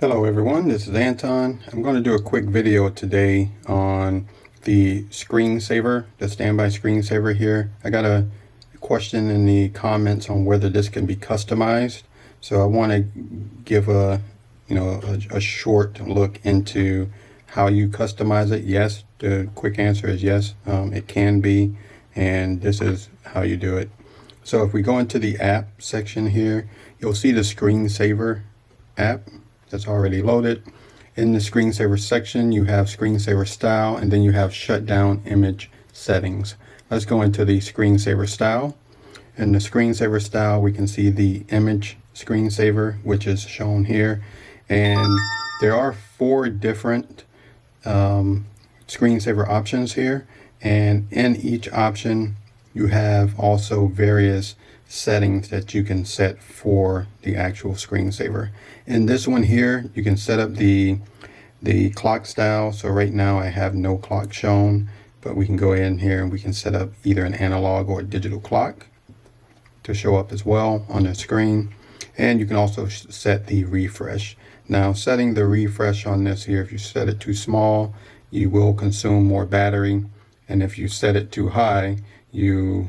Hello everyone, this is Anton. I'm going to do a quick video today on the screensaver, the standby screensaver here. I got a question in the comments on whether this can be customized. So I want to give a short look into how you customize it. Yes, the quick answer is yes, it can be, and this is how you do it. So if we go into the app section here, you'll see the screensaver app that's already loaded. In the screensaver section, you have screensaver style, and then you have shutdown image settings. Let's go into the screensaver style. In the screensaver style, we can see the image screensaver, which is shown here. And there are 4 different screensaver options here. And in each option, you have also various settings that you can set for the actual screensaver. In this one here, you can set up the clock style. So right now I have no clock shown, but we can go in here and we can set up either an analog or a digital clock to show up as well on the screen. And you can also set the refresh. Now, setting the refresh on this here, if you set it too small, you will consume more battery. And if you set it too high, your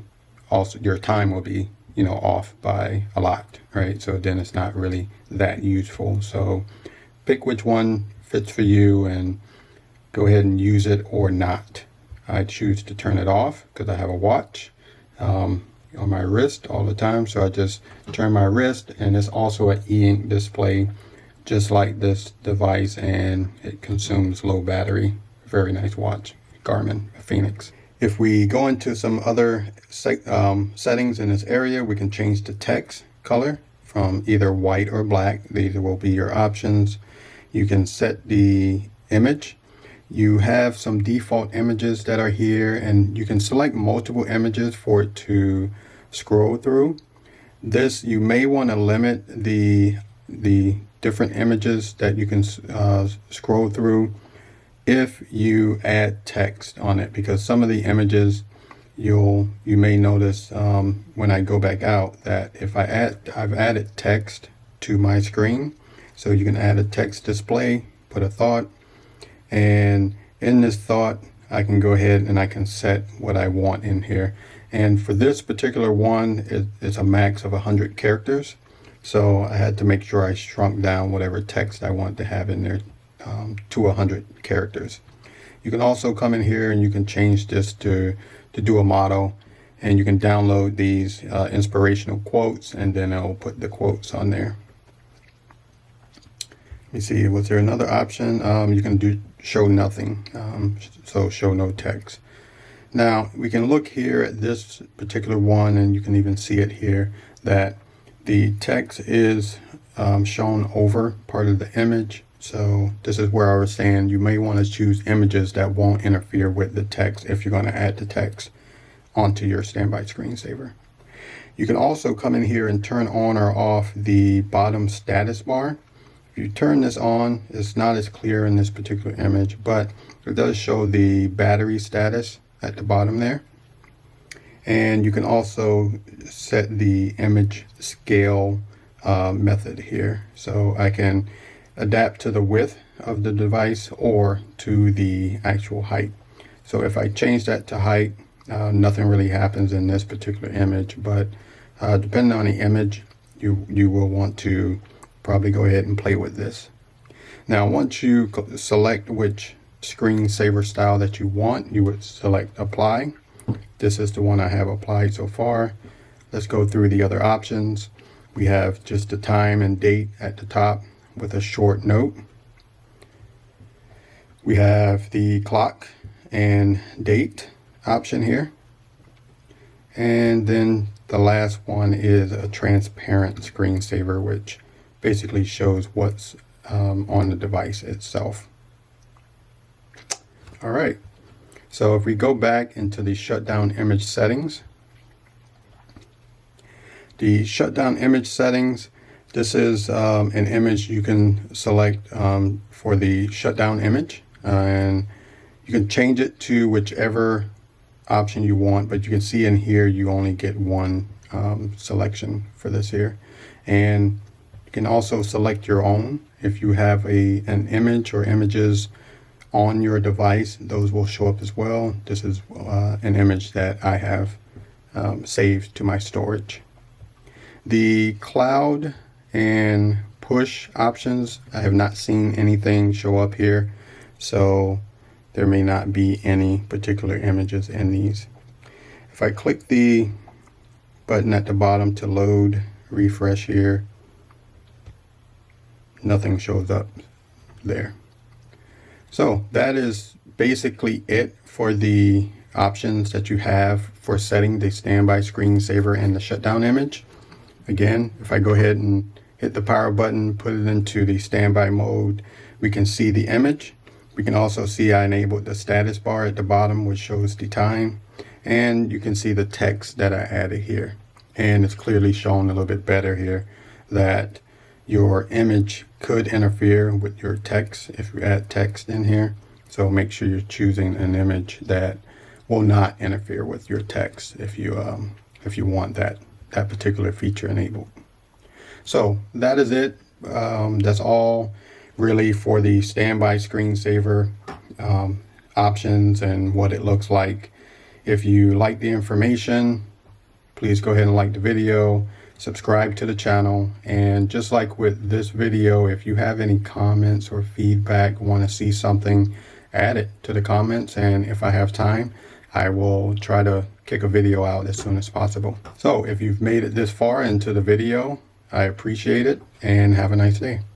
time will be off by a lot, right? So then it's not really that useful. So pick which one fits for you and go ahead and use it or not. I choose to turn it off because I have a watch on my wrist all the time. So I just turn my wrist, and it's also an e-ink display just like this device, and it consumes low battery. Very nice watch, Garmin Phoenix. If we go into some other settings in this area, we can change the text color from either white or black. These will be your options. You can set the image. You have some default images that are here, and you can select multiple images for it to scroll through. This, you may want to limit the different images that you can scroll through if you add text on it, because some of the images you may notice when I go back out that if I've added text to my screen. So you can add a text display, put a thought, and in this thought I can go ahead and I can set what I want in here. And for this particular one, it's a max of 100 characters. So I had to make sure I shrunk down whatever text I want to have in there to 100 characters. You can also come in here and you can change this to do a model, and you can download these inspirational quotes, and then I'll put the quotes on there. Let me see, was there another option? You can do show nothing, so show no text. Now we can look here at this particular one, and you can even see it here that the text is shown over part of the image. So this is where I was saying you may want to choose images that won't interfere with the text if you're going to add the text onto your standby screensaver. You can also come in here and turn on or off the bottom status bar. If you turn this on, it's not as clear in this particular image, but it does show the battery status at the bottom there. And you can also set the image scale method here. So I can adapt to the width of the device or to the actual height. So if I change that to height, nothing really happens in this particular image, but depending on the image, you will want to probably go ahead and play with this. Now once you select which screensaver style that you want, you would select apply. This is the one I have applied so far. Let's go through the other options. We have just the time and date at the top with a short note. We have the clock and date option here. And then the last one is a transparent screensaver, which basically shows what's on the device itself. All right. So if we go back into the shutdown image settings, the shutdown image settings, this is an image you can select for the shutdown image, and you can change it to whichever option you want, but you can see in here you only get one selection for this here. And You can also select your own. If you have an image or images on your device, those will show up as well. This is an image that I have saved to my storage. The cloud and push options, I have not seen anything show up here, so there may not be any particular images in these. If I click the button at the bottom to load, refresh here, nothing shows up there. So that is basically it for the options that you have for setting the standby screensaver and the shutdown image. Again, if I go ahead and hit the power button, put it into the standby mode, we can see the image. We can also see I enabled the status bar at the bottom, which shows the time, and you can see the text that I added here. And it's clearly shown a little bit better here that your image could interfere with your text if you add text in here. So make sure you're choosing an image that will not interfere with your text if you want that particular feature enabled. So that is it. That's all really for the standby screensaver options and what it looks like. If you like the information, please go ahead and like the video, subscribe to the channel, and just like with this video, if you have any comments or feedback, want to see something, add it to the comments, and if I have time, I will try to kick a video out as soon as possible. So if you've made it this far into the video, I appreciate it, and have a nice day.